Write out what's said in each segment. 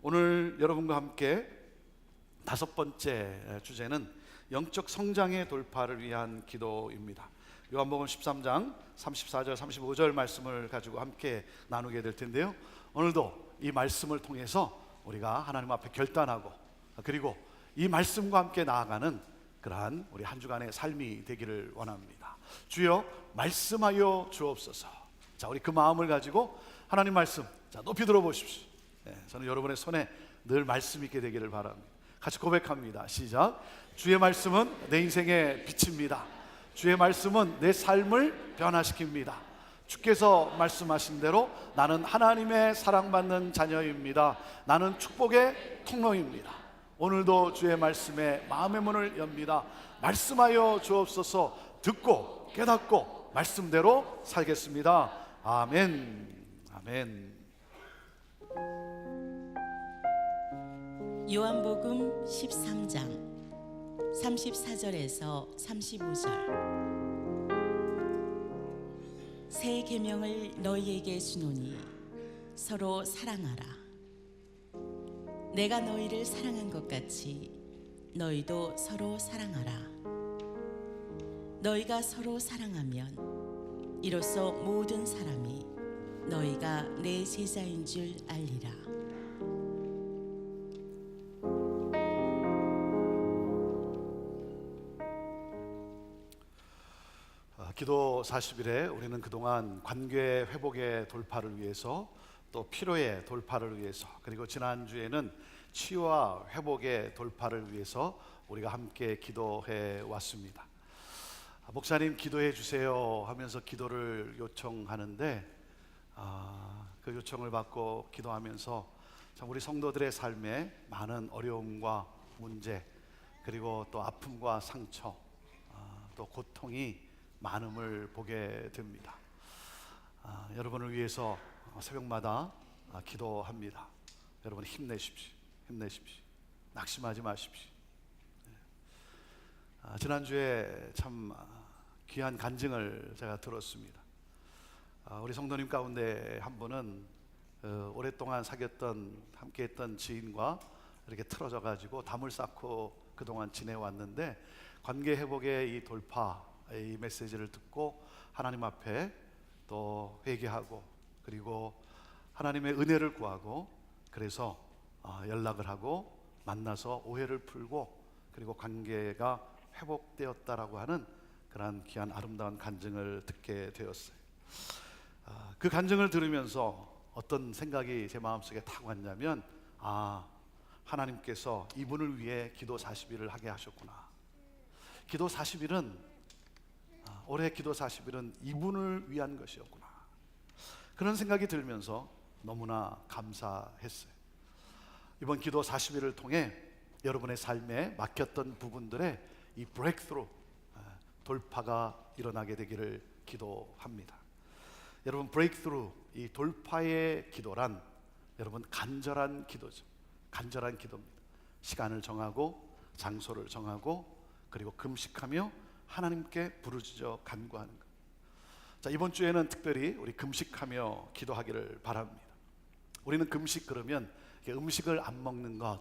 오늘 여러분과 함께 다섯 번째 주제는 영적 성장의 돌파를 위한 기도입니다. 요한복음 13장 34절 35절 말씀을 가지고 함께 나누게 될 텐데요, 오늘도 이 말씀을 통해서 우리가 하나님 앞에 결단하고, 그리고 이 말씀과 함께 나아가는 그러한 우리 한 주간의 삶이 되기를 원합니다. 주여 말씀하여 주옵소서. 자, 우리 그 마음을 가지고 하나님 말씀, 자, 높이 들어보십시오. 저는 여러분의 손에 늘 말씀 있게 되기를 바랍니다. 같이 고백합니다. 시작. 주의 말씀은 내 인생의 빛입니다. 주의 말씀은 내 삶을 변화시킵니다. 주께서 말씀하신 대로 나는 하나님의 사랑받는 자녀입니다. 나는 축복의 통로입니다. 오늘도 주의 말씀에 마음의 문을 엽니다. 말씀하여 주옵소서. 듣고 깨닫고 말씀대로 살겠습니다. 아멘. 아멘. 요한복음 13장 34절에서 35절. 새 계명을 너희에게 주노니 서로 사랑하라. 내가 너희를 사랑한 것 같이 너희도 서로 사랑하라. 너희가 서로 사랑하면 이로써 모든 사람이 너희가 내 제자인 줄 알리라. 기도 40일에 우리는 그동안 관계 회복의 돌파를 위해서, 또 피로의 돌파를 위해서, 그리고 지난주에는 치유와 회복의 돌파를 위해서 우리가 함께 기도해 왔습니다. 목사님 기도해 주세요 하면서 기도를 요청하는데, 그 요청을 받고 기도하면서 참 우리 성도들의 삶에 많은 어려움과 문제, 그리고 또 아픔과 상처, 또 고통이 많음을 보게 됩니다. 여러분을 위해서 새벽마다 기도합니다. 여러분 힘내십시오. 힘내십시오. 낙심하지 마십시오. 지난주에 참 귀한 간증을 제가 들었습니다. 우리 성도님 가운데 한 분은 오랫동안 사귀었던, 함께했던 지인과 이렇게 틀어져 가지고 담을 쌓고 그동안 지내왔는데, 관계 회복의 이 돌파, 이 메시지를 듣고 하나님 앞에 또 회개하고, 그리고 하나님의 은혜를 구하고, 그래서 연락을 하고 만나서 오해를 풀고, 그리고 관계가 회복되었다라고 하는 그러한 귀한 아름다운 간증을 듣게 되었어요. 그 간증을 들으면서 어떤 생각이 제 마음속에 탁 왔냐면, 하나님께서 이분을 위해 기도 40일을 하게 하셨구나. 기도 40일은, 올해 기도 40일은 이분을 위한 것이었구나. 그런 생각이 들면서 너무나 감사했어요. 이번 기도 40일을 통해 여러분의 삶에 막혔던 부분들의 이 브레이크스루, 돌파가 일어나게 되기를 기도합니다. 여러분, 브레이크스루, 이 돌파의 기도란 여러분 간절한 기도죠. 간절한 기도입니다. 시간을 정하고 장소를 정하고, 그리고 금식하며 하나님께 부르짖어 간구하는 것. 자, 이번 주에는 특별히 우리 금식하며 기도하기를 바랍니다. 우리는 금식 그러면 음식을 안 먹는 것,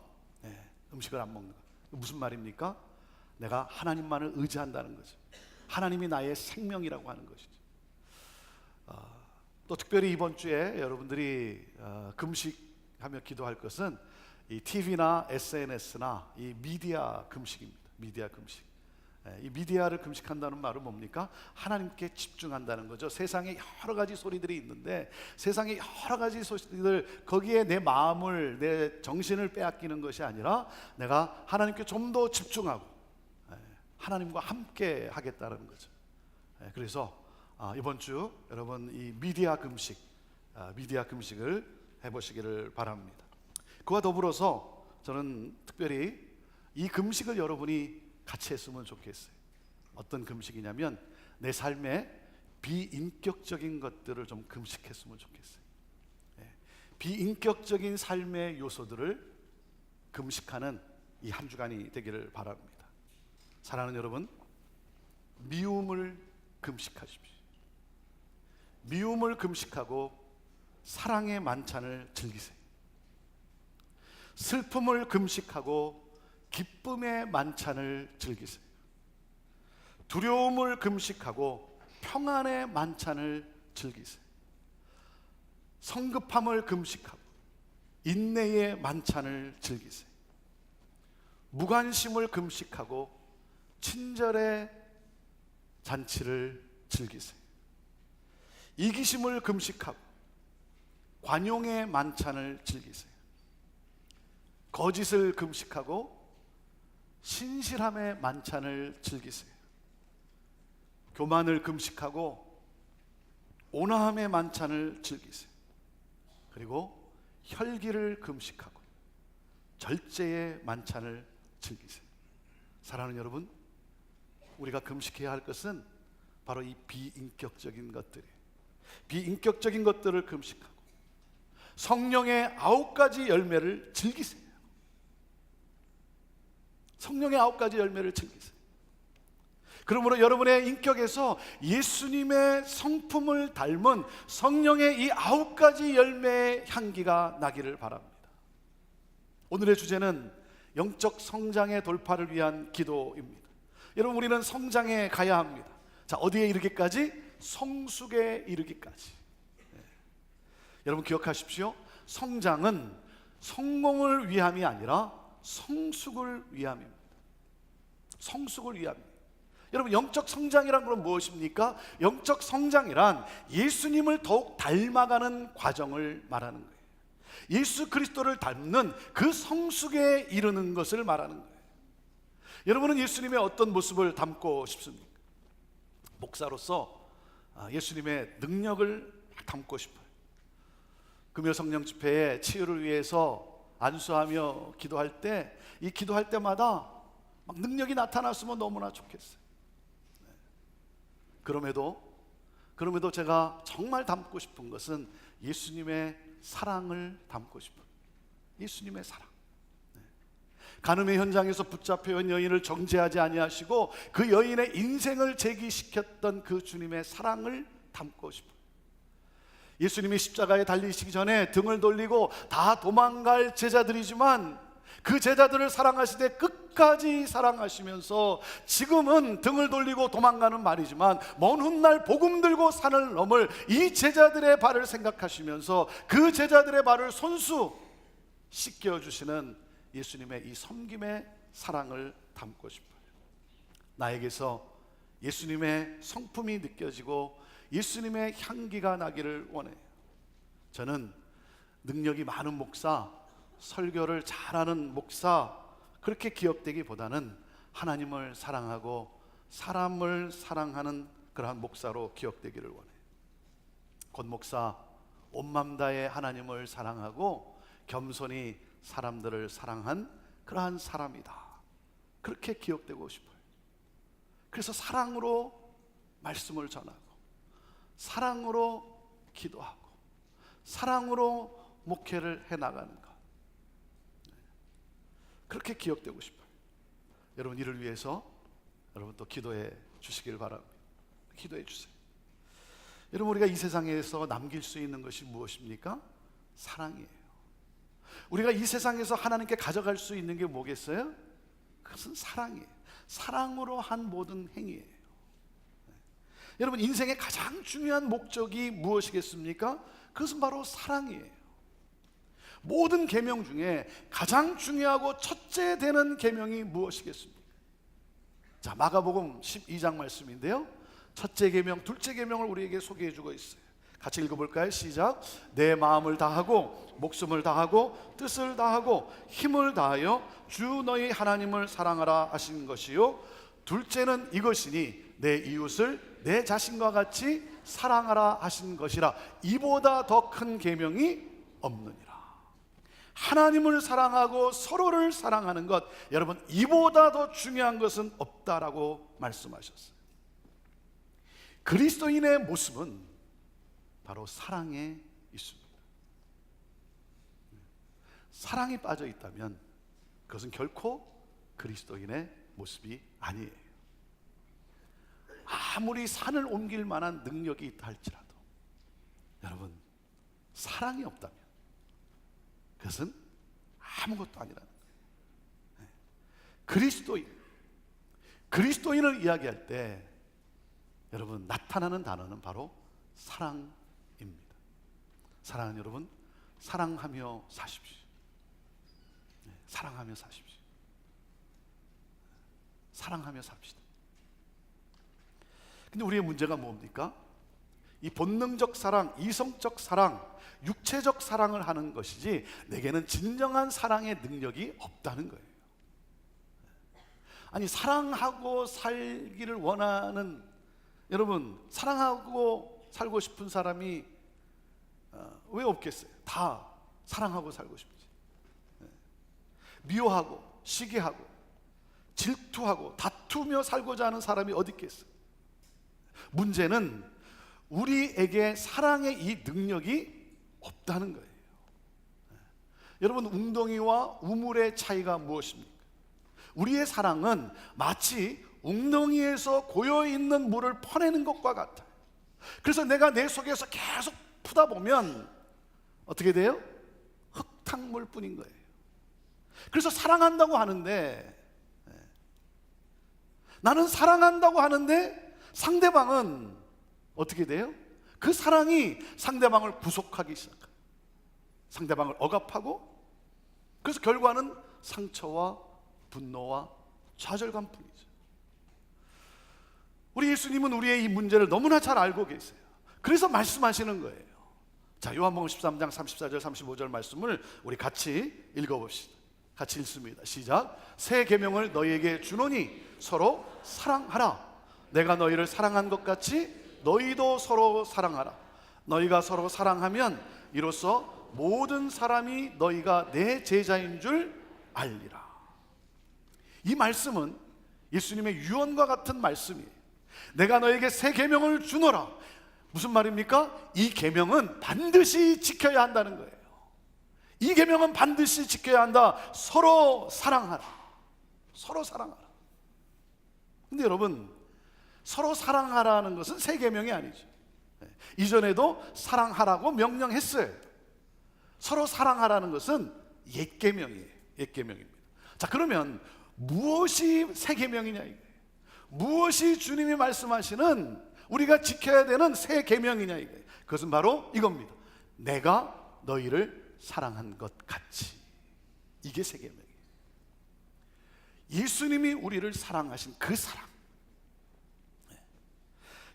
음식을 안 먹는 것. 무슨 말입니까? 내가 하나님만을 의지한다는 거죠. 하나님이 나의 생명이라고 하는 것이죠. 또 특별히 이번 주에 여러분들이 금식하며 기도할 것은 이 TV나 SNS나 이 미디어 금식입니다. 미디어 금식. 이 미디어를 금식한다는 말은 뭡니까? 하나님께 집중한다는 거죠. 세상에 여러 가지 소리들이 있는데, 세상에 여러 가지 소리들, 거기에 내 마음을, 내 정신을 빼앗기는 것이 아니라 내가 하나님께 좀 더 집중하고 하나님과 함께 하겠다는 거죠. 그래서 이번 주 여러분 이 미디어 금식, 미디어 금식을 해보시기를 바랍니다. 그와 더불어서 저는 특별히 이 금식을 여러분이 같이 했으면 좋겠어요. 어떤 금식이냐면, 내 삶에 비인격적인 것들을 좀 금식했으면 좋겠어요. 비인격적인 삶의 요소들을 금식하는 이 한 주간이 되기를 바랍니다. 사랑하는 여러분, 미움을 금식하십시오. 미움을 금식하고 사랑의 만찬을 즐기세요. 슬픔을 금식하고 기쁨의 만찬을 즐기세요. 두려움을 금식하고 평안의 만찬을 즐기세요. 성급함을 금식하고 인내의 만찬을 즐기세요. 무관심을 금식하고 친절의 잔치를 즐기세요. 이기심을 금식하고 관용의 만찬을 즐기세요. 거짓을 금식하고 신실함의 만찬을 즐기세요. 교만을 금식하고 온화함의 만찬을 즐기세요. 그리고 혈기를 금식하고 절제의 만찬을 즐기세요. 사랑하는 여러분, 우리가 금식해야 할 것은 바로 이 비인격적인 것들이에요. 비인격적인 것들을 금식하고 성령의 9가지 열매를 즐기세요. 성령의 9가지 열매를 즐기세요. 그러므로 여러분의 인격에서 예수님의 성품을 닮은 성령의 이 9가지 열매의 향기가 나기를 바랍니다. 오늘의 주제는 영적 성장의 돌파를 위한 기도입니다. 여러분, 우리는 성장에 가야 합니다. 자, 어디에 이르기까지? 성숙에 이르기까지. 여러분 기억하십시오. 성장은 성공을 위함이 아니라 성숙을 위함입니다. 성숙을 위함입니다. 여러분, 영적 성장이란 건 무엇입니까? 영적 성장이란 예수님을 더욱 닮아가는 과정을 말하는 거예요. 예수 그리스도를 닮는 그 성숙에 이르는 것을 말하는 거예요. 여러분은 예수님의 어떤 모습을 닮고 싶습니까? 목사로서 예수님의 능력을 담고 싶어요. 금요 성령 집회에 치유를 위해서 안수하며 기도할 때, 이 기도할 때마다 막 능력이 나타났으면 너무나 좋겠어요. 그럼에도 제가 정말 담고 싶은 것은 예수님의 사랑을 담고 싶어요. 예수님의 사랑. 간음의 현장에서 붙잡혀온 여인을 정죄하지 아니하시고 그 여인의 인생을 재기시켰던 그 주님의 사랑을 담고 싶어요. 예수님이 십자가에 달리시기 전에 등을 돌리고 다 도망갈 제자들이지만 그 제자들을 사랑하시되 끝까지 사랑하시면서 지금은 등을 돌리고 도망가는 말이지만 먼 훗날 복음 들고 산을 넘을 이 제자들의 발을 생각하시면서 그 제자들의 발을 손수 씻겨주시는 예수님의 이 섬김의 사랑을 담고 싶어요. 나에게서 예수님의 성품이 느껴지고 예수님의 향기가 나기를 원해요. 저는 능력이 많은 목사, 설교를 잘하는 목사, 그렇게 기억되기보다는 하나님을 사랑하고 사람을 사랑하는 그러한 목사로 기억되기를 원해요. 권 목사, 온 맘 다해 하나님을 사랑하고 겸손히 사람들을 사랑한 그러한 사람이다, 그렇게 기억되고 싶어요. 그래서 사랑으로 말씀을 전하고 사랑으로 기도하고 사랑으로 목회를 해나가는 것, 그렇게 기억되고 싶어요. 여러분, 이를 위해서 여러분 또 기도해 주시길 바랍니다. 기도해 주세요. 여러분, 우리가 이 세상에서 남길 수 있는 것이 무엇입니까? 사랑이에요. 우리가 이 세상에서 하나님께 가져갈 수 있는 게 뭐겠어요? 그것은 사랑이에요. 사랑으로 한 모든 행위예요. 여러분, 인생의 가장 중요한 목적이 무엇이겠습니까? 그것은 바로 사랑이에요. 모든 계명 중에 가장 중요하고 첫째 되는 계명이 무엇이겠습니까? 자, 마가복음 12장 말씀인데요, 첫째 계명, 둘째 계명을 우리에게 소개해 주고 있어요. 같이 읽어볼까요? 시작. 내 마음을 다하고 목숨을 다하고 뜻을 다하고 힘을 다하여 주 너희 하나님을 사랑하라 하신 것이요, 둘째는 이것이니 내 이웃을 내 자신과 같이 사랑하라 하신 것이라. 이보다 더 큰 계명이 없느니라. 하나님을 사랑하고 서로를 사랑하는 것, 여러분, 이보다 더 중요한 것은 없다라고 말씀하셨어요. 그리스도인의 모습은 바로 사랑에 있습니다. 사랑이 빠져 있다면 그것은 결코 그리스도인의 모습이 아니에요. 아무리 산을 옮길 만한 능력이 있다 할지라도 여러분, 사랑이 없다면 그것은 아무것도 아니라는 거예요. 그리스도인을 이야기할 때 여러분 나타나는 단어는 바로 사랑입니다. 사랑하는 여러분, 사랑하며 사십시오. 사랑하며 사십시오. 사랑하며 삽시다. 근데 우리의 문제가 뭡니까? 이 본능적 사랑, 이성적 사랑, 육체적 사랑을 하는 것이지 내게는 진정한 사랑의 능력이 없다는 거예요. 아니, 사랑하고 살기를 원하는, 여러분, 사랑하고 살고 싶은 사람이 왜 없겠어요? 다 사랑하고 살고 싶지. 미워하고 시기하고 질투하고 다투며 살고자 하는 사람이 어디 있겠어요? 문제는 우리에게 사랑의 이 능력이 없다는 거예요. 여러분, 웅덩이와 우물의 차이가 무엇입니까? 우리의 사랑은 마치 웅덩이에서 고여있는 물을 퍼내는 것과 같아요. 그래서 내가 내 속에서 계속 푸다 보면 어떻게 돼요? 흙탕물 뿐인 거예요. 그래서 사랑한다고 하는데, 나는 사랑한다고 하는데 상대방은 어떻게 돼요? 그 사랑이 상대방을 구속하기 시작해요. 상대방을 억압하고, 그래서 결과는 상처와 분노와 좌절감 뿐이죠. 우리 예수님은 우리의 이 문제를 너무나 잘 알고 계세요. 그래서 말씀하시는 거예요. 자, 요한복음 13장 34절 35절 말씀을 우리 같이 읽어봅시다. 같이 읽습니다. 시작. 새 계명을 너희에게 주노니 서로 사랑하라. 내가 너희를 사랑한 것 같이 너희도 서로 사랑하라. 너희가 서로 사랑하면 이로써 모든 사람이 너희가 내 제자인 줄 알리라. 이 말씀은 예수님의 유언과 같은 말씀이에요. 내가 너에게 새 계명을 주노라. 무슨 말입니까? 이 계명은 반드시 지켜야 한다는 거예요. 이 계명은 반드시 지켜야 한다. 서로 사랑하라. 서로 사랑하라. 근데 여러분, 서로 사랑하라는 것은 새 계명이 아니죠. 이전에도 사랑하라고 명령했어요. 서로 사랑하라는 것은 옛 계명이에요. 옛 계명입니다. 자, 그러면 무엇이 새 계명이냐 이거예요. 무엇이 주님이 말씀하시는 우리가 지켜야 되는 새 계명이냐 이거예요. 그것은 바로 이겁니다. 내가 너희를 사랑한 것 같이. 이게 새 계명이에요. 예수님이 우리를 사랑하신 그 사랑.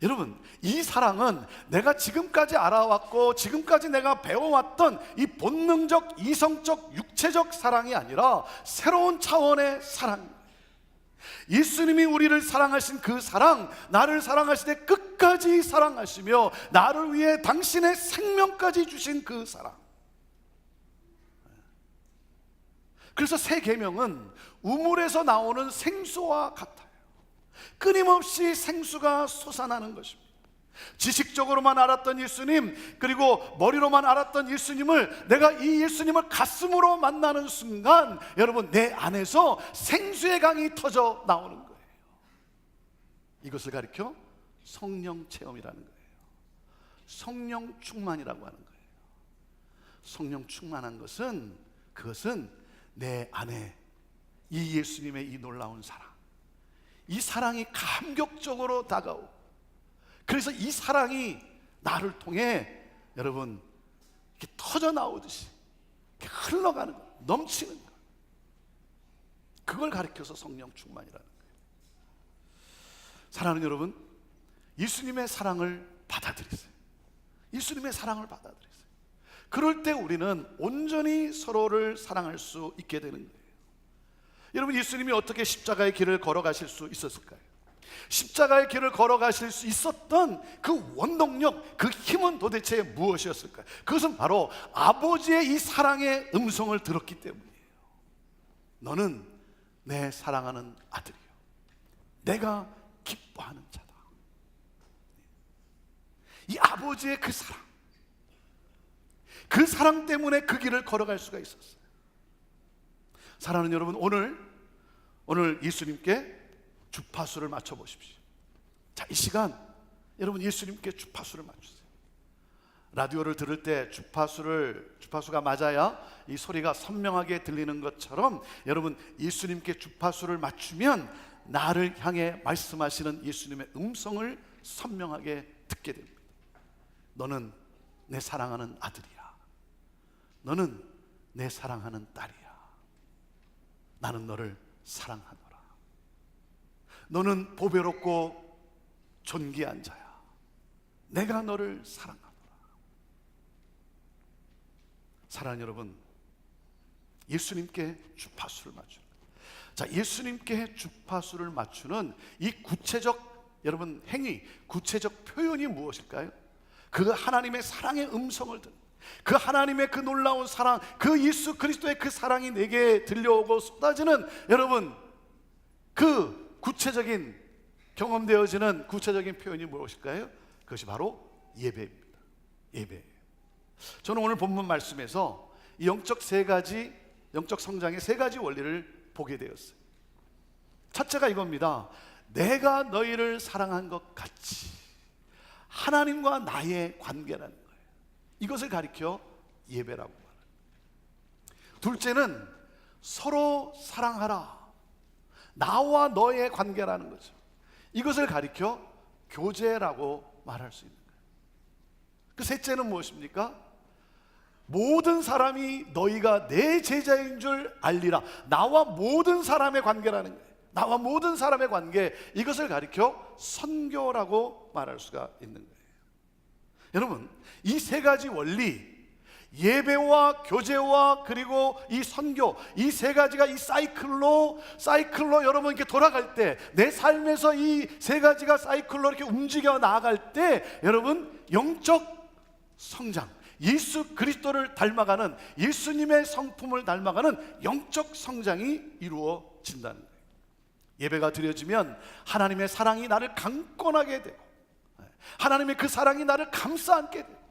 여러분, 이 사랑은 내가 지금까지 알아왔고 지금까지 내가 배워왔던 이 본능적, 이성적, 육체적 사랑이 아니라 새로운 차원의 사랑입니다. 예수님이 우리를 사랑하신 그 사랑, 나를 사랑하실 때 끝까지 사랑하시며 나를 위해 당신의 생명까지 주신 그 사랑. 그래서 새 계명은 우물에서 나오는 생수와 같아요. 끊임없이 생수가 솟아나는 것입니다. 지식적으로만 알았던 예수님, 그리고 머리로만 알았던 예수님을, 내가 이 예수님을 가슴으로 만나는 순간 여러분, 내 안에서 생수의 강이 터져 나오는 거예요. 이것을 가리켜 성령 체험이라는 거예요. 성령 충만이라고 하는 거예요. 성령 충만한 것은, 그것은 내 안에 이 예수님의 이 놀라운 사랑, 이 사랑이 감격적으로 다가오고, 그래서 이 사랑이 나를 통해 여러분 이렇게 터져 나오듯이 이렇게 흘러가는 거, 넘치는 거, 그걸 가리켜서 성령 충만이라는 거예요. 사랑하는 여러분, 예수님의 사랑을 받아들이세요. 예수님의 사랑을 받아들이세요. 그럴 때 우리는 온전히 서로를 사랑할 수 있게 되는 거예요. 여러분, 예수님이 어떻게 십자가의 길을 걸어가실 수 있었을까요? 십자가의 길을 걸어가실 수 있었던 그 원동력, 그 힘은 도대체 무엇이었을까요? 그것은 바로 아버지의 이 사랑의 음성을 들었기 때문이에요. 너는 내 사랑하는 아들이요, 내가 기뻐하는 자다. 이 아버지의 그 사랑, 그 사랑 때문에 그 길을 걸어갈 수가 있었어요. 사랑하는 여러분, 오늘 예수님께 주파수를 맞춰보십시오. 자, 이 시간 여러분 예수님께 주파수를 맞추세요. 라디오를 들을 때 주파수가 맞아야 이 소리가 선명하게 들리는 것처럼 여러분, 예수님께 주파수를 맞추면 나를 향해 말씀하시는 예수님의 음성을 선명하게 듣게 됩니다. 너는 내 사랑하는 아들이야. 너는 내 사랑하는 딸이야. 나는 너를 사랑하노라. 너는 보배롭고 존귀한 자야. 내가 너를 사랑하노라. 사랑하는 여러분, 예수님께 주파수를 맞추는, 자, 예수님께 주파수를 맞추는 이 구체적 여러분 행위, 구체적 표현이 무엇일까요? 그 하나님의 사랑의 음성을 듣는, 그 하나님의 그 놀라운 사랑, 그 예수 그리스도의 그 사랑이 내게 들려오고 쏟아지는 여러분, 그 구체적인 경험되어지는 구체적인 표현이 무엇일까요? 그것이 바로 예배입니다. 예배. 저는 오늘 본문 말씀에서 이 영적 성장의 세 가지 원리를 보게 되었어요. 첫째가 이겁니다. 내가 너희를 사랑한 것 같이 하나님과 나의 관계라는 거예요. 이것을 가리켜 예배라고 말해요. 둘째는 서로 사랑하라. 나와 너의 관계라는 거죠. 이것을 가리켜 교제라고 말할 수 있는 거예요. 그 셋째는 무엇입니까? 모든 사람이 너희가 내 제자인 줄 알리라. 나와 모든 사람의 관계라는 거예요. 나와 모든 사람의 관계, 이것을 가리켜 선교라고 말할 수가 있는 거예요. 여러분, 이 세 가지 원리, 예배와 교제와 그리고 이 선교, 이 세 가지가 이 사이클로 여러분 이렇게 돌아갈 때, 내 삶에서 이 세 가지가 사이클로 이렇게 움직여 나아갈 때, 여러분 영적 성장, 예수 그리스도를 닮아가는, 예수님의 성품을 닮아가는 영적 성장이 이루어진다는 거예요. 예배가 드려지면 하나님의 사랑이 나를 강권하게 되고, 하나님의 그 사랑이 나를 감싸 안게 되고,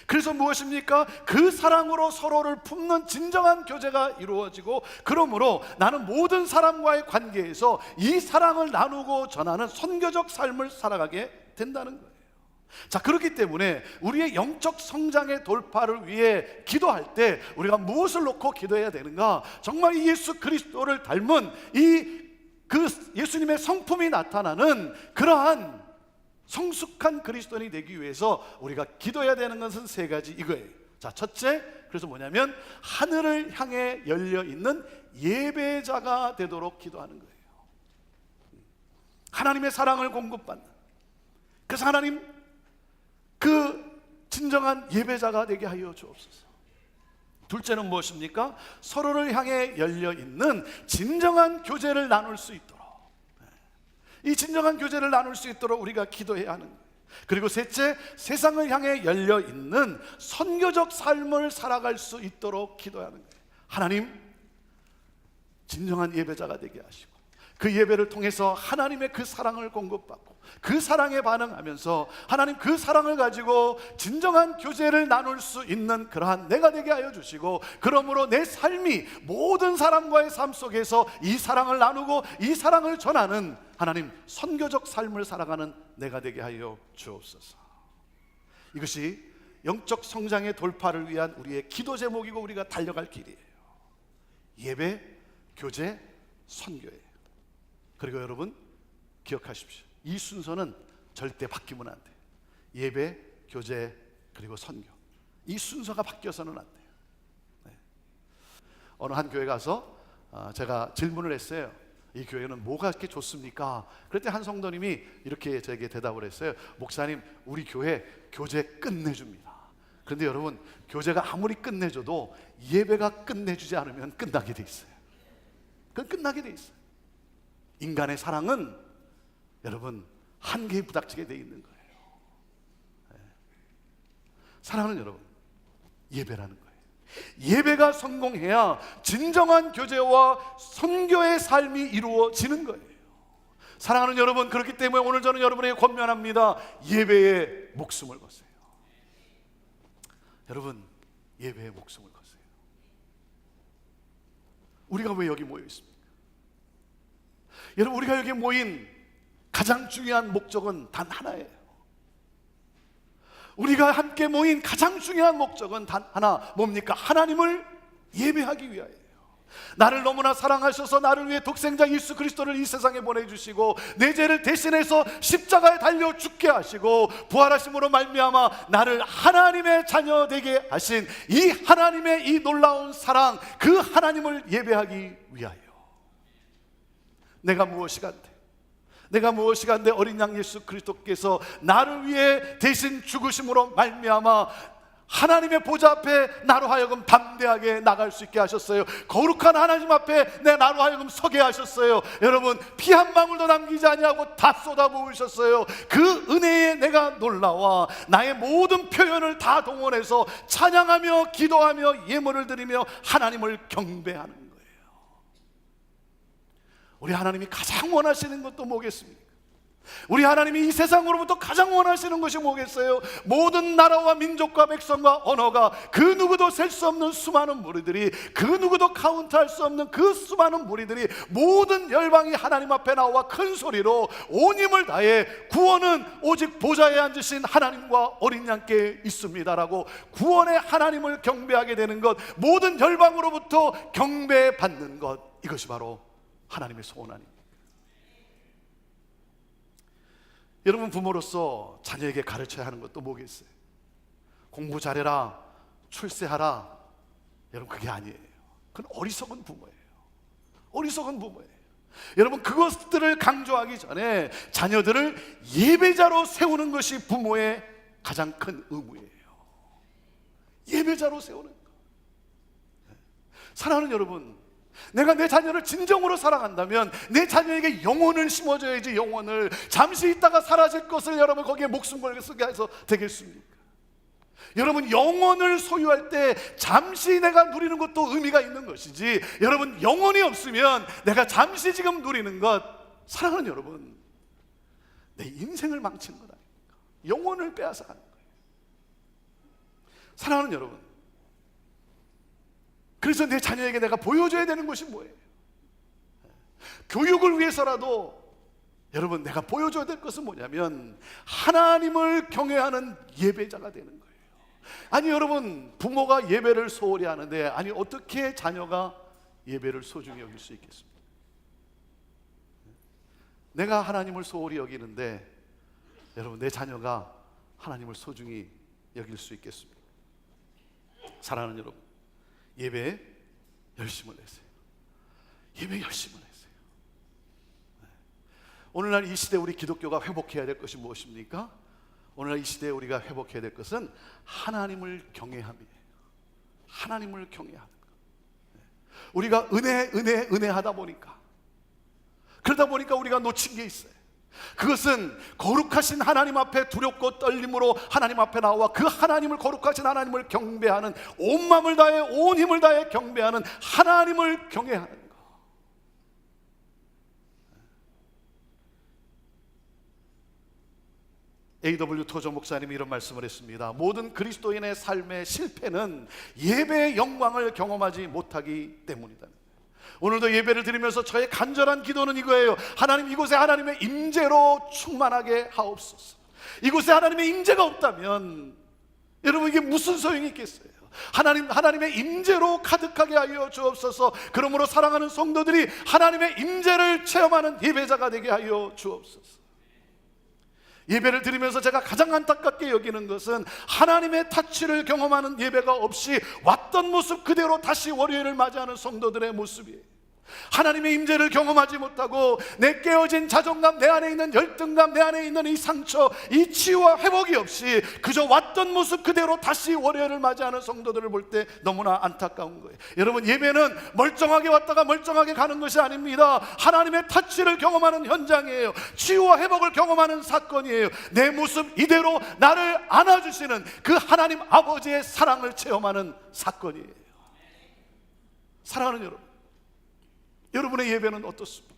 그래서 무엇입니까? 그 사랑으로 서로를 품는 진정한 교제가 이루어지고, 그러므로 나는 모든 사람과의 관계에서 이 사랑을 나누고 전하는 선교적 삶을 살아가게 된다는 거예요. 자, 그렇기 때문에 우리의 영적 성장의 돌파를 위해 기도할 때 우리가 무엇을 놓고 기도해야 되는가? 정말 이 예수 그리스도를 닮은 그 예수님의 성품이 나타나는 그러한 성숙한 그리스도인이 되기 위해서 우리가 기도해야 되는 것은 세 가지 이거예요. 자, 첫째, 그래서 뭐냐면 하늘을 향해 열려 있는 예배자가 되도록 기도하는 거예요. 하나님의 사랑을 공급받는, 그래서 하나님 그 진정한 예배자가 되게 하여 주옵소서. 둘째는 무엇입니까? 서로를 향해 열려 있는 진정한 교제를 나눌 수 있도록, 이 진정한 교제를 나눌 수 있도록 우리가 기도해야 하는 거예요. 그리고 셋째, 세상을 향해 열려 있는 선교적 삶을 살아갈 수 있도록 기도하는 거예요. 하나님, 진정한 예배자가 되게 하시고, 그 예배를 통해서 하나님의 그 사랑을 공급받고, 그 사랑에 반응하면서 하나님 그 사랑을 가지고 진정한 교제를 나눌 수 있는 그러한 내가 되게 하여 주시고, 그러므로 내 삶이 모든 사람과의 삶 속에서 이 사랑을 나누고 이 사랑을 전하는 하나님 선교적 삶을 살아가는 내가 되게 하여 주옵소서. 이것이 영적 성장의 돌파를 위한 우리의 기도 제목이고 우리가 달려갈 길이에요. 예배, 교제, 선교예요. 그리고 여러분 기억하십시오. 이 순서는 절대 바뀌면 안 돼요. 예배, 교제, 그리고 선교. 이 순서가 바뀌어서는 안 돼요. 네. 어느 한 교회 가서 제가 질문을 했어요. 이 교회는 뭐가 이렇게 좋습니까? 그랬더니 한 성도님이 이렇게 저에게 대답을 했어요. 목사님, 우리 교회 교제 끝내줍니다. 그런데 여러분, 교제가 아무리 끝내줘도 예배가 끝내주지 않으면 끝나게 돼 있어요. 그건 끝나게 돼 있어요. 인간의 사랑은 여러분 한계에 부닥치게 돼 있는 거예요. 네. 사랑하는 여러분, 예배라는 거예요. 예배가 성공해야 진정한 교제와 선교의 삶이 이루어지는 거예요. 사랑하는 여러분, 그렇기 때문에 오늘 저는 여러분에게 권면합니다. 예배에 목숨을 거세요. 여러분, 예배에 목숨을 거세요. 우리가 왜 여기 모여 있습니까? 여러분, 우리가 여기 모인 가장 중요한 목적은 단 하나예요. 우리가 함께 모인 가장 중요한 목적은 단 하나, 뭡니까? 하나님을 예배하기 위하여요. 나를 너무나 사랑하셔서 나를 위해 독생자 예수 그리스도를 이 세상에 보내주시고 내 죄를 대신해서 십자가에 달려 죽게 하시고 부활하심으로 말미암아 나를 하나님의 자녀 되게 하신 이 하나님의 이 놀라운 사랑, 그 하나님을 예배하기 위하여. 내가 무엇이 간데 어린 양 예수 그리스도께서 나를 위해 대신 죽으심으로 말미암아 하나님의 보좌 앞에 나로 하여금 담대하게 나갈 수 있게 하셨어요. 거룩한 하나님 앞에 나로 하여금 서게 하셨어요. 여러분, 피 한 방울도 남기지 아니하고 다 쏟아부으셨어요. 그 은혜에 내가 놀라와 나의 모든 표현을 다 동원해서 찬양하며 기도하며 예물을 드리며 하나님을 경배하는 거예요. 우리 하나님이 가장 원하시는 것도 뭐겠습니까? 우리 하나님이 이 세상으로부터 가장 원하시는 것이 뭐겠어요? 모든 나라와 민족과 백성과 언어가 그 누구도 셀 수 없는 수많은 무리들이, 그 누구도 카운트할 수 없는 그 수많은 무리들이 모든 열방이 하나님 앞에 나와 큰 소리로 온 힘을 다해 구원은 오직 보좌에 앉으신 하나님과 어린 양께 있습니다라고 구원의 하나님을 경배하게 되는 것, 모든 열방으로부터 경배받는 것, 이것이 바로 하나님의 소원 아닙니까? 여러분, 부모로서 자녀에게 가르쳐야 하는 것도 뭐겠어요? 공부 잘해라, 출세하라. 여러분, 그게 아니에요. 그건 어리석은 부모예요. 어리석은 부모예요. 여러분, 그것들을 강조하기 전에 자녀들을 예배자로 세우는 것이 부모의 가장 큰 의무예요. 예배자로 세우는 것. 사랑하는 여러분, 내가 내 자녀를 진정으로 사랑한다면 내 자녀에게 영혼을 심어줘야지. 영혼을. 잠시 있다가 사라질 것을 여러분 거기에 목숨 걸게 쓰게 해서 되겠습니까? 여러분, 영혼을 소유할 때 잠시 내가 누리는 것도 의미가 있는 것이지, 여러분, 영혼이 없으면 내가 잠시 지금 누리는 것, 사랑하는 여러분, 내 인생을 망치는 것 아닙니까? 영혼을 빼앗아 가는 거예요. 사랑하는 여러분, 그래서 내 자녀에게 내가 보여줘야 되는 것이 뭐예요? 교육을 위해서라도 여러분, 내가 보여줘야 될 것은 뭐냐면 하나님을 경외하는 예배자가 되는 거예요. 아니 여러분, 부모가 예배를 소홀히 하는데, 아니 어떻게 자녀가 예배를 소중히 여길 수 있겠습니까? 내가 하나님을 소홀히 여기는데 여러분, 내 자녀가 하나님을 소중히 여길 수 있겠습니까? 사랑하는 여러분, 예배에 열심을 내세요. 예배에 열심을 내세요. 오늘날 이 시대 우리 기독교가 회복해야 될 것이 무엇입니까? 오늘날 이 시대에 우리가 회복해야 될 것은 하나님을 경외함이에요. 하나님을 경외하는 것. 우리가 은혜 하다 보니까, 그러다 보니까 우리가 놓친 게 있어요. 그것은 거룩하신 하나님 앞에 두렵고 떨림으로 하나님 앞에 나와 그 하나님을, 거룩하신 하나님을 경배하는, 온 마음을 다해 온 힘을 다해 경배하는 하나님을 경외하는 것. A.W. 토저 목사님이 이런 말씀을 했습니다. 모든 그리스도인의 삶의 실패는 예배의 영광을 경험하지 못하기 때문이다. 오늘도 예배를 드리면서 저의 간절한 기도는 이거예요. 하나님, 이곳에 하나님의 임재로 충만하게 하옵소서. 이곳에 하나님의 임재가 없다면 여러분, 이게 무슨 소용이 있겠어요? 하나님의 임재로 가득하게 하여 주옵소서. 그러므로 사랑하는 성도들이 하나님의 임재를 체험하는 예배자가 되게 하여 주옵소서. 예배를 드리면서 제가 가장 안타깝게 여기는 것은 하나님의 타치를 경험하는 예배가 없이 왔던 모습 그대로 다시 월요일을 맞이하는 성도들의 모습이에요. 하나님의 임재를 경험하지 못하고 내 깨어진 자존감, 내 안에 있는 열등감, 내 안에 있는 이 상처, 이 치유와 회복이 없이 그저 왔던 모습 그대로 다시 월요일을 맞이하는 성도들을 볼 때 너무나 안타까운 거예요. 여러분, 예배는 멀쩡하게 왔다가 멀쩡하게 가는 것이 아닙니다. 하나님의 타치를 경험하는 현장이에요. 치유와 회복을 경험하는 사건이에요. 내 모습 이대로 나를 안아주시는 그 하나님 아버지의 사랑을 체험하는 사건이에요. 사랑하는 여러분, 여러분의 예배는 어떻습니까?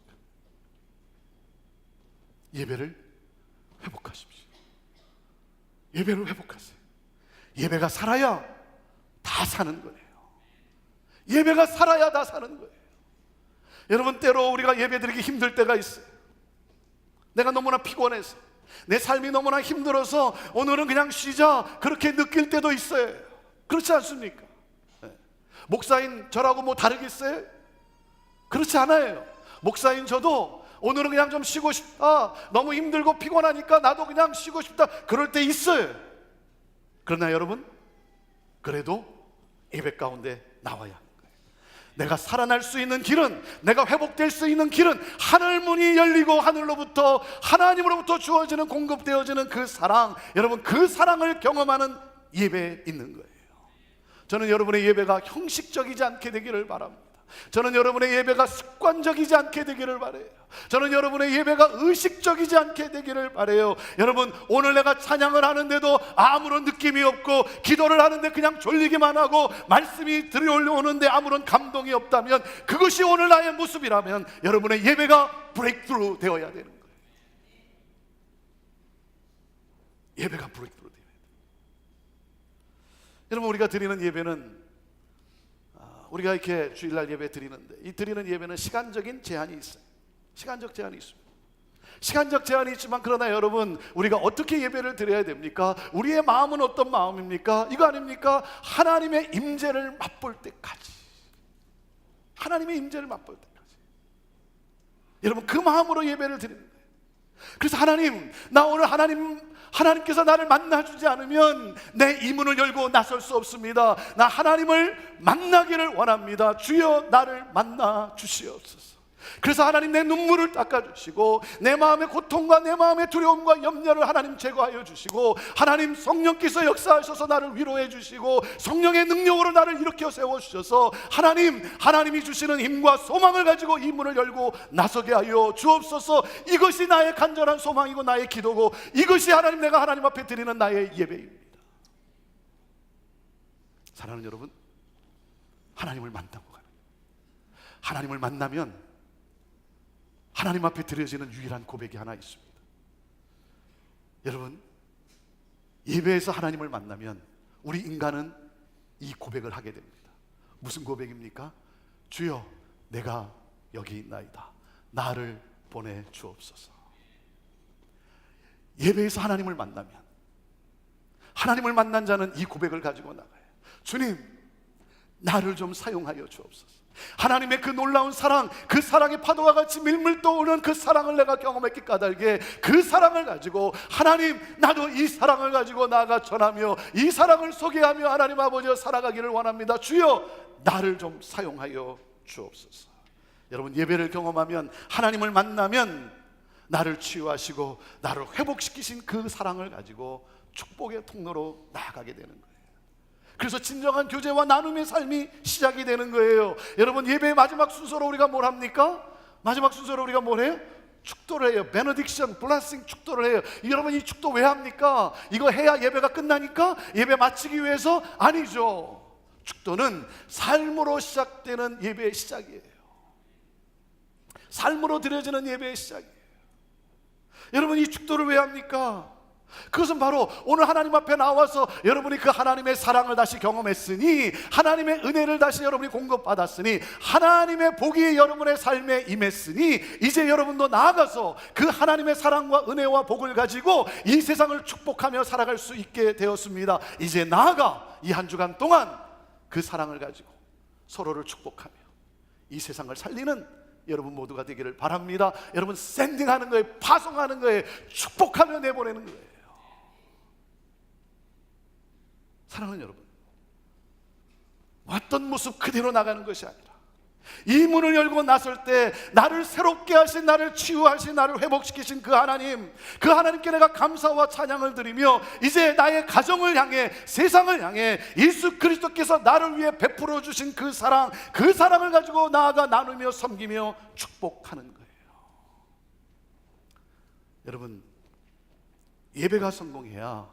예배를 회복하십시오. 예배를 회복하세요. 예배가 살아야 다 사는 거예요. 예배가 살아야 다 사는 거예요. 여러분, 때로 우리가 예배 드리기 힘들 때가 있어요. 내가 너무나 피곤해서, 내 삶이 너무나 힘들어서 오늘은 그냥 쉬자, 그렇게 느낄 때도 있어요. 그렇지 않습니까? 목사인 저라고 뭐 다르겠어요? 그렇지 않아요. 목사인 저도 오늘은 그냥 좀 쉬고 싶다, 너무 힘들고 피곤하니까 나도 그냥 쉬고 싶다, 그럴 때 있어요. 그러나 여러분, 그래도 예배 가운데 나와야 하는 거예요. 내가 살아날 수 있는 길은, 내가 회복될 수 있는 길은 하늘 문이 열리고 하늘로부터, 하나님으로부터 주어지는, 공급되어지는 그 사랑, 여러분 그 사랑을 경험하는 예배에 있는 거예요. 저는 여러분의 예배가 형식적이지 않게 되기를 바랍니다. 저는 여러분의 예배가 습관적이지 않게 되기를 바라요. 저는 여러분의 예배가 의식적이지 않게 되기를 바라요. 여러분, 오늘 내가 찬양을 하는데도 아무런 느낌이 없고, 기도를 하는데 그냥 졸리기만 하고, 말씀이 들려오는데 아무런 감동이 없다면, 그것이 오늘 나의 모습이라면 여러분의 예배가 브레이크스루 되어야 되는 거예요. 예배가 브레이크스루 되어야 돼요. 여러분, 우리가 드리는 예배는, 우리가 이렇게 주일날 예배 드리는데, 이 드리는 예배는 시간적인 제한이 있어요. 시간적 제한이 있습니다. 시간적 제한이 있지만, 그러나 여러분, 우리가 어떻게 예배를 드려야 됩니까? 우리의 마음은 어떤 마음입니까? 이거 아닙니까? 하나님의 임재를 맛볼 때까지. 하나님의 임재를 맛볼 때까지. 여러분, 그 마음으로 예배를 드리는 거예요. 그래서 하나님, 나 오늘 하나님께서 나를 만나주지 않으면 내 이 문을 열고 나설 수 없습니다. 나 하나님을 만나기를 원합니다. 주여 나를 만나 주시옵소서. 그래서 하나님, 내 눈물을 닦아주시고, 내 마음의 고통과 내 마음의 두려움과 염려를 하나님 제거하여 주시고, 하나님 성령께서 역사하셔서 나를 위로해 주시고, 성령의 능력으로 나를 일으켜 세워주셔서 하나님이 주시는 힘과 소망을 가지고 이 문을 열고 나서게 하여 주옵소서. 이것이 나의 간절한 소망이고 나의 기도고, 이것이 하나님, 내가 하나님 앞에 드리는 나의 예배입니다. 사랑하는 여러분, 하나님을 만나고 가는, 하나님을 만나면 하나님 앞에 드려지는 유일한 고백이 하나 있습니다. 여러분, 예배에서 하나님을 만나면 우리 인간은 이 고백을 하게 됩니다. 무슨 고백입니까? 주여, 내가 여기 있나이다. 나를 보내 주옵소서. 예배에서 하나님을 만나면, 하나님을 만난 자는 이 고백을 가지고 나가요. 주님, 나를 좀 사용하여 주옵소서. 하나님의 그 놀라운 사랑, 그 사랑의 파도와 같이 밀밀 떠오르는 그 사랑을 내가 경험했기 까닭에, 그 사랑을 가지고 하나님, 나도 이 사랑을 가지고 나아가 전하며 이 사랑을 소개하며 하나님 아버지와 살아가기를 원합니다. 주여, 나를 좀 사용하여 주옵소서. 여러분, 예배를 경험하면, 하나님을 만나면 나를 치유하시고 나를 회복시키신 그 사랑을 가지고 축복의 통로로 나아가게 되는 거예요. 그래서 진정한 교제와 나눔의 삶이 시작이 되는 거예요. 여러분, 예배의 마지막 순서로 우리가 뭘 합니까? 마지막 순서로 우리가 뭘 해요? 축도를 해요. 베네딕션, 블레싱 축도를 해요. 여러분, 이 축도 왜 합니까? 이거 해야 예배가 끝나니까? 예배 마치기 위해서? 아니죠. 축도는 삶으로 시작되는 예배의 시작이에요. 삶으로 드려지는 예배의 시작이에요. 여러분, 이 축도를 왜 합니까? 그것은 바로 오늘 하나님 앞에 나와서 여러분이 그 하나님의 사랑을 다시 경험했으니, 하나님의 은혜를 다시 여러분이 공급받았으니, 하나님의 복이 여러분의 삶에 임했으니, 이제 여러분도 나아가서 그 하나님의 사랑과 은혜와 복을 가지고 이 세상을 축복하며 살아갈 수 있게 되었습니다. 이제 나아가 이 한 주간 동안 그 사랑을 가지고 서로를 축복하며 이 세상을 살리는 여러분 모두가 되기를 바랍니다. 여러분, 샌딩하는 거예요. 파송하는 거예요. 축복하며 내보내는 거예요. 사랑하는 여러분, 왔던 모습 그대로 나가는 것이 아니라, 이 문을 열고 나설 때 나를 새롭게 하신, 나를 치유하신, 나를 회복시키신 그 하나님, 그 하나님께 내가 감사와 찬양을 드리며, 이제 나의 가정을 향해, 세상을 향해 예수 그리스도께서 나를 위해 베풀어 주신 그 사랑, 그 사랑을 가지고 나아가 나누며 섬기며 축복하는 거예요. 여러분, 예배가 성공해야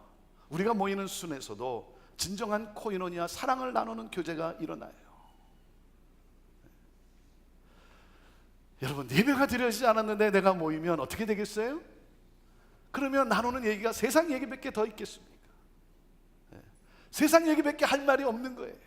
우리가 모이는 순에서도 진정한 코이노니아, 사랑을 나누는 교제가 일어나요. 여러분, 예배가 드려지지 않았는데 내가 모이면 어떻게 되겠어요? 그러면 나누는 얘기가 세상 얘기밖에 더 있겠습니까? 세상 얘기밖에 할 말이 없는 거예요.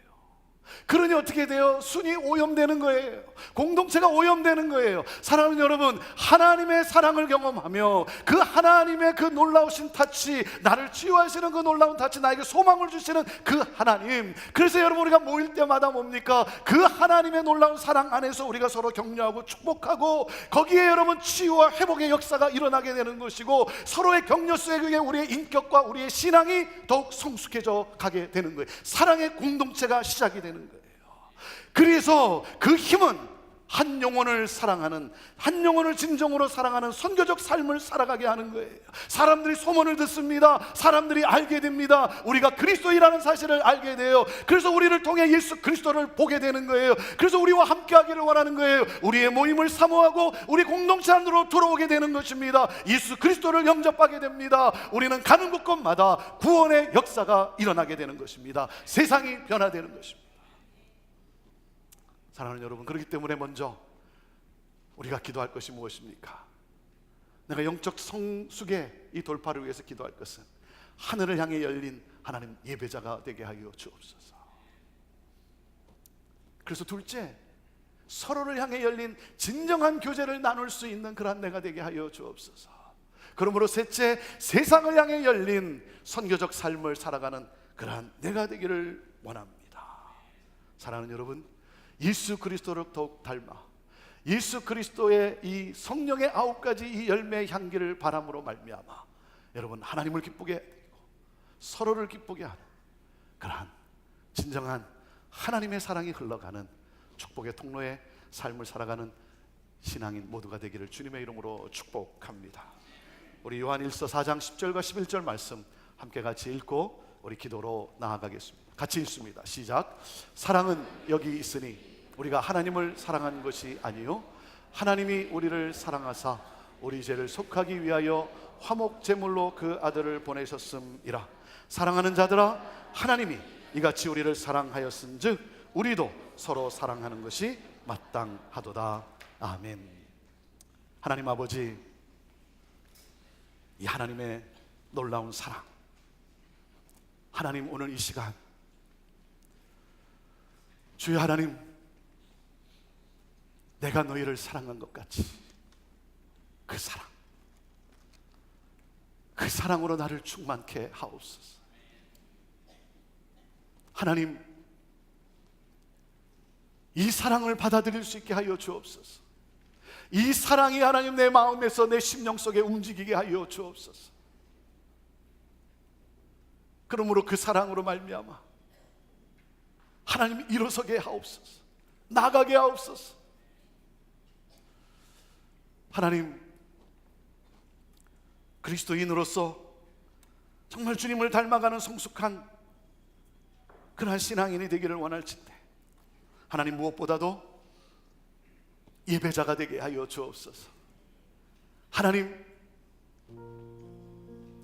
그러니 어떻게 돼요? 순이 오염되는 거예요. 공동체가 오염되는 거예요. 사랑하는 여러분, 하나님의 사랑을 경험하며 그 하나님의 그 놀라우신 타치, 나를 치유하시는 그 놀라운 타치, 나에게 소망을 주시는 그 하나님. 그래서 여러분, 우리가 모일 때마다 뭡니까? 그 하나님의 놀라운 사랑 안에서 우리가 서로 격려하고 축복하고, 거기에 여러분 치유와 회복의 역사가 일어나게 되는 것이고, 서로의 격려 속에 우리의 인격과 우리의 신앙이 더욱 성숙해져 가게 되는 거예요. 사랑의 공동체가 시작이 되는 거예요. 그래서 그 힘은 한 영혼을 사랑하는, 한 영혼을 진정으로 사랑하는 선교적 삶을 살아가게 하는 거예요. 사람들이 소문을 듣습니다. 사람들이 알게 됩니다. 우리가 그리스도인이라는 사실을 알게 돼요. 그래서 우리를 통해 예수 그리스도를 보게 되는 거예요. 그래서 우리와 함께 하기를 원하는 거예요. 우리의 모임을 사모하고 우리 공동체 안으로 들어오게 되는 것입니다. 예수 그리스도를 영접하게 됩니다. 우리는 가는 곳곳마다 구원의 역사가 일어나게 되는 것입니다. 세상이 변화되는 것입니다. 사랑하는 여러분, 그렇기 때문에 먼저 우리가 기도할 것이 무엇입니까? 내가 영적 성숙의 이 돌파를 위해서 기도할 것은 하늘을 향해 열린 하나님 예배자가 되게 하여 주옵소서. 그래서 둘째, 서로를 향해 열린 진정한 교제를 나눌 수 있는 그러한 내가 되게 하여 주옵소서. 그러므로 셋째, 세상을 향해 열린 선교적 삶을 살아가는 그러한 내가 되기를 원합니다. 사랑하는 여러분, 예수 그리스도를 더욱 닮아 예수 그리스도의 이 성령의 9가지 이 열매의 향기를 바람으로 말미암아 여러분, 하나님을 기쁘게 하고 서로를 기쁘게 하는 그러한 진정한 하나님의 사랑이 흘러가는 축복의 통로의 삶을 살아가는 신앙인 모두가 되기를 주님의 이름으로 축복합니다. 우리 요한일서 4장 10절과 11절 말씀 함께 같이 읽고 우리 기도로 나아가겠습니다. 같이 읽습니다. 시작. 사랑은 여기 있으니 우리가 하나님을 사랑한 것이 아니요 하나님이 우리를 사랑하사 우리 죄를 속하기 위하여 화목 제물로 그 아들을 보내셨음이라. 사랑하는 자들아, 하나님이 이같이 우리를 사랑하였은즉 우리도 서로 사랑하는 것이 마땅하도다. 아멘. 하나님 아버지, 이 하나님의 놀라운 사랑, 하나님, 오늘 이 시간 주여 하나님, 내가 너희를 사랑한 것 같이 그 사랑, 그 사랑으로 나를 충만케 하옵소서. 하나님, 이 사랑을 받아들일 수 있게 하여 주옵소서. 이 사랑이 하나님 내 마음에서 내 심령 속에 움직이게 하여 주옵소서. 그러므로 그 사랑으로 말미암아 하나님 일어서게 하옵소서. 나가게 하옵소서. 하나님, 그리스도인으로서 정말 주님을 닮아가는 성숙한 그러한 신앙인이 되기를 원할진대 하나님, 무엇보다도 예배자가 되게 하여 주옵소서. 하나님,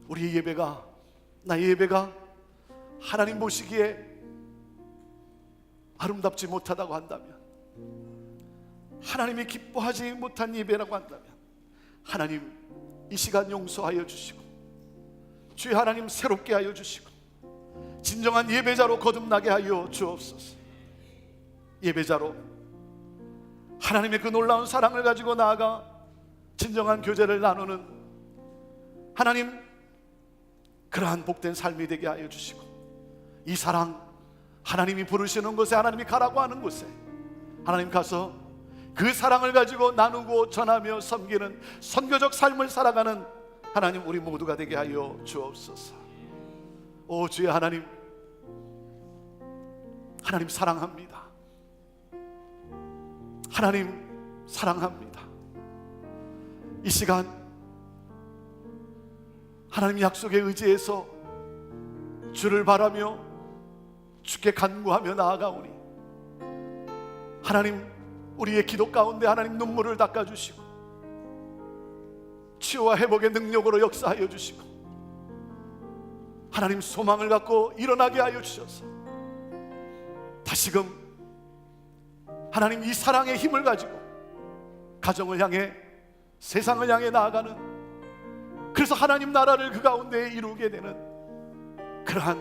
우리의 예배가, 나의 예배가 하나님 보시기에 아름답지 못하다고 한다면, 하나님이 기뻐하지 못한 예배라고 한다면, 하나님 이 시간 용서하여 주시고 주의 하나님 새롭게 하여 주시고 진정한 예배자로 거듭나게 하여 주옵소서. 예배자로 하나님의 그 놀라운 사랑을 가지고 나아가 진정한 교제를 나누는 하나님, 그러한 복된 삶이 되게 하여 주시고 이 사랑, 하나님이 부르시는 곳에, 하나님이 가라고 하는 곳에 하나님 가서 그 사랑을 가지고 나누고 전하며 섬기는 선교적 삶을 살아가는 하나님, 우리 모두가 되게 하여 주옵소서. 오 주의 하나님, 하나님 사랑합니다. 하나님 사랑합니다. 이 시간 하나님 약속에 의지해서 주를 바라며 주께 간구하며 나아가오니 하나님, 우리의 기도 가운데 하나님 눈물을 닦아주시고 치유와 회복의 능력으로 역사하여 주시고 하나님 소망을 갖고 일어나게 하여 주셔서 다시금 하나님 이 사랑의 힘을 가지고 가정을 향해, 세상을 향해 나아가는, 그래서 하나님 나라를 그 가운데 이루게 되는 그러한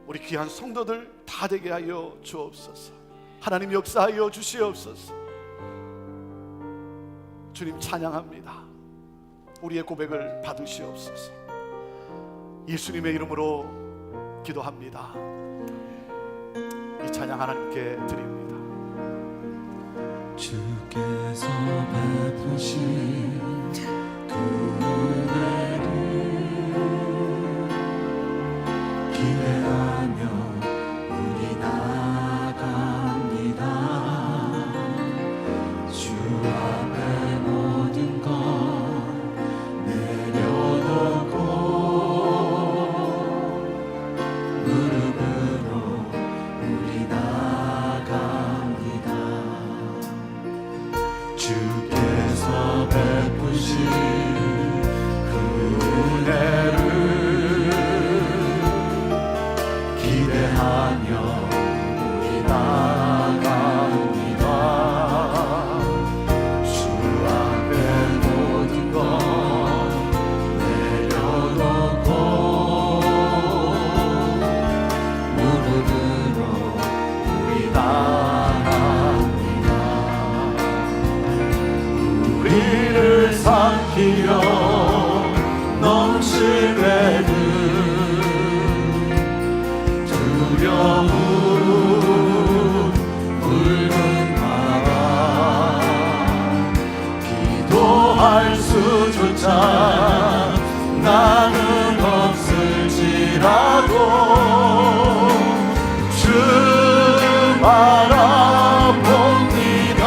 우리 귀한 성도들 다 되게 하여 주옵소서. 하나님 역사하여 주시옵소서. 주님 찬양합니다. 우리의 고백을 받으시옵소서. 예수님의 이름으로 기도합니다. 이 찬양 하나님께 드립니다. 주께서 베푸신 그 은혜를 기대하며 우리 나아갑니다. 주 앞에 모든 것 내려놓고 무릎으로 우리 나아갑니다. 주께서 베푸신 그 은혜를 기대하며 우리 나아갑니다. 주 앞에 모든 것 내려놓고 무릎으로 우리 나아갑니다. 우리를 삼키려 넘치는 두려움 붉은 바다 기도할 수조차 나는 없을지라도 주 바라봅니다.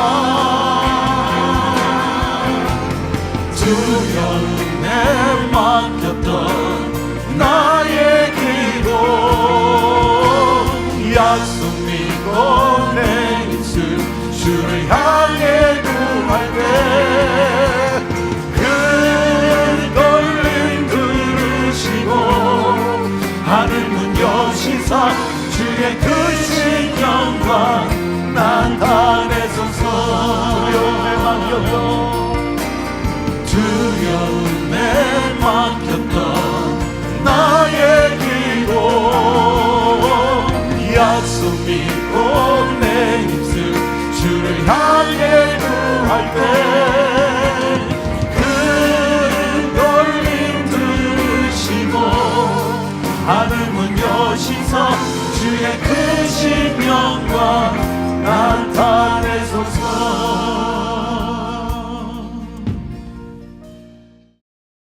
주여 은혜 맡겼던 나의 기도 약속 믿고 내 입술 주를 향해 구할 때 큰 걸림 들으시고 하늘 문 여시사 주의 크신 영광 나타내소서. 주여 은혜 맡겼던 주여 은혜 맡겼던 나의 기도 약속 믿고 내 입술 주를 향해 구할 때 큰 걸림 들으시고 하늘 문 여시사 주의 크신 영광 나타